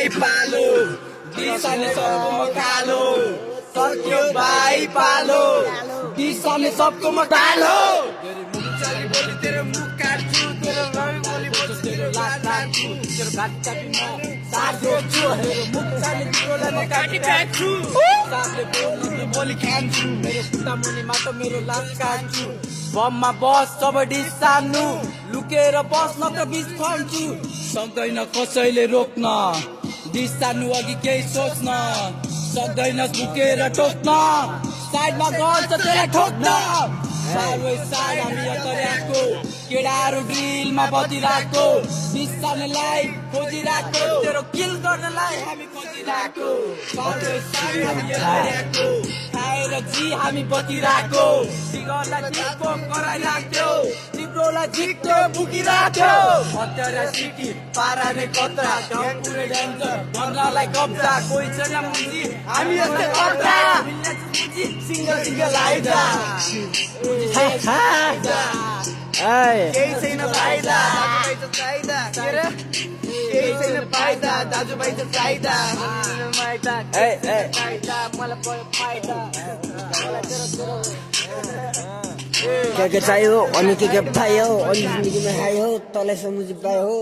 भाइ पालो दिशाले सबको म कालो सक्यो भाइ पालो दिशाले सबको म कालो चली बोली तेरो मुख काट्छु तेरो रवि बोली बोल्छु तेरो लात काट्छु तेरो घाट काटी म साथ जोड्छु मेरो मुख चाले तिरोलाई म काटी फ्याँक्छु साथले बोली बोली खान्छु मेरो खुट्टा मुनिमा त मेरो लात काट्छु बममा बस सब डिसान्नु लुकेर बस्न त बिच खन्छु सक्दैन कसैले रोक्न डिसान्नु अघि केही सोच्न सक्दैन लुकेर टोक्न साइडमा गर्छ त्यसलाई ठोक्न सालवै साल हामी यतर्याको केडाहरू ड्रिलमा बजिरहेको निशानेलाई खोजिरहेको तेरो किल गर्नलाई हामी खोजिरहेको सालवै साल हामी यतर्याको खाएर जी हामी बचिरहेको तिगरलाई जितको गराइराख्थ्यो तिम्रोलाई जित्यो बुकिराख्थ्यो हत्यारा सिटी पाराले कत्रा पुरै डेन्जर भन्नलाई कब्जा कोही छैन मुजी हामी यस्तै कब्जा सिंगल सिंगल आइजा केही छैन फाइदा केही छैन फाइदा दाजुभाइ त चाहिदा मलाई पर्यो फाइदा के चाहियो अनि के खायो अनि जिन्दगीमा खायो तँलाई समुझ पायो